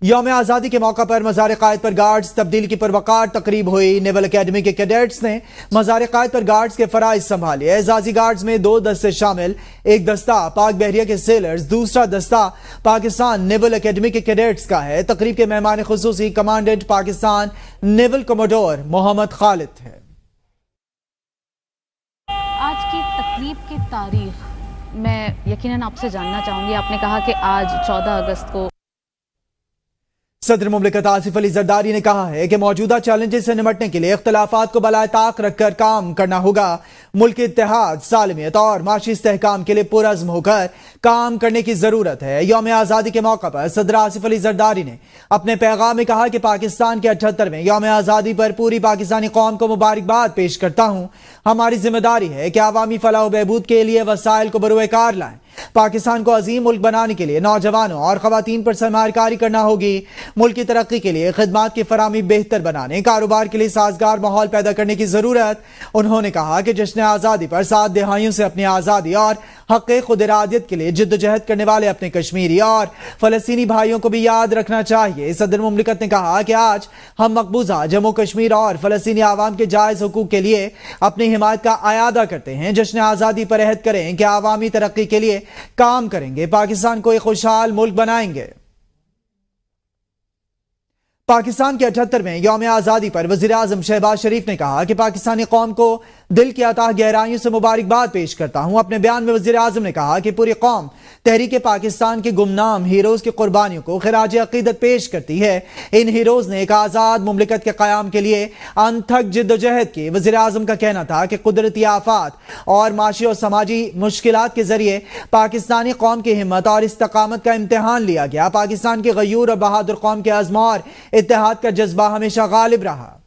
یوم آزادی کے موقع پر مزار قائد پر گارڈز تبدیل کی پروقار تقریب ہوئی۔ نیول اکیڈمی کے کیڈٹس نے مزار قائد پر گارڈز کے فرائض سنبھالے۔ اعزازی گارڈز میں 2 دستے شامل، ایک دستہ پاک بحریہ کے سیلرز، دوسرا دستہ پاکستان نیول اکیڈمی کے کیڈٹس کا ہے۔ تقریب کے مہمان خصوصی کمانڈنٹ پاکستان نیول کموڈور محمد خالد تھے۔ آج کی تقریب کی تاریخ میں یقیناً آپ سے جاننا چاہوں گی۔ آپ نے کہا کہ آج 14 اگست کو صدر مملکت آصف علی زرداری نے کہا ہے کہ موجودہ چیلنجز سے نمٹنے کے لیے اختلافات کو بالائے طاق رکھ کر کام کرنا ہوگا۔ ملک اتحاد، سالمیت اور معاشی استحکام کے لیے پرعزم ہو کر کام کرنے کی ضرورت ہے۔ یوم آزادی کے موقع پر صدر آصف علی زرداری نے اپنے پیغام میں کہا کہ پاکستان کے 78ویں یوم آزادی پر پوری پاکستانی قوم کو مبارکباد پیش کرتا ہوں۔ ہماری ذمہ داری ہے کہ عوامی فلاح و بہبود کے لیے وسائل کو بروئے کار لائیں۔ پاکستان کو عظیم ملک بنانے کے لیے نوجوانوں اور خواتین پر سرمایہ کاری کرنا ہوگی۔ ملک کی ترقی کے لیے خدمات کی فراہمی بہتر بنانے، کاروبار کے لیے سازگار ماحول پیدا کرنے کی ضرورت۔ انہوں نے کہا کہ جشن آزادی پر 7 دہائیوں سے اپنی آزادی اور حق خود ارادیت کے لیے جدوجہد کرنے والے اپنے کشمیری اور فلسطینی بھائیوں کو بھی یاد رکھنا چاہیے۔ صدر مملکت نے کہا کہ آج ہم مقبوضہ جموں کشمیر اور فلسطینی عوام کے جائز حقوق کے لیے اپنی حمایت کا اعادہ کرتے ہیں۔ جشن آزادی پر عہد کریں کہ عوامی ترقی کے لیے کام کریں گے، پاکستان کو ایک خوشحال ملک بنائیں گے۔ پاکستان کے 78ویں یوم آزادی پر وزیر اعظم شہباز شریف نے کہا کہ پاکستانی قوم کو دل کی عطا گہرائیوں سے مبارکباد پیش کرتا ہوں۔ اپنے بیان میں وزیر اعظم نے کہا کہ پوری قوم تحریک پاکستان کے گمنام ہیروز کی قربانیوں کو خراج عقیدت پیش کرتی ہے۔ ان ہیروز نے ایک آزاد مملکت کے قیام کے لیے انتھک جدوجہد کی۔ وزیر اعظم کا کہنا تھا کہ قدرتی آفات اور معاشی اور سماجی مشکلات کے ذریعے پاکستانی قوم کی ہمت اور استقامت کا امتحان لیا گیا۔ پاکستان کی غیور اور بہادر قوم کے عزم اور اتحاد کا جذبہ ہمیشہ غالب رہا۔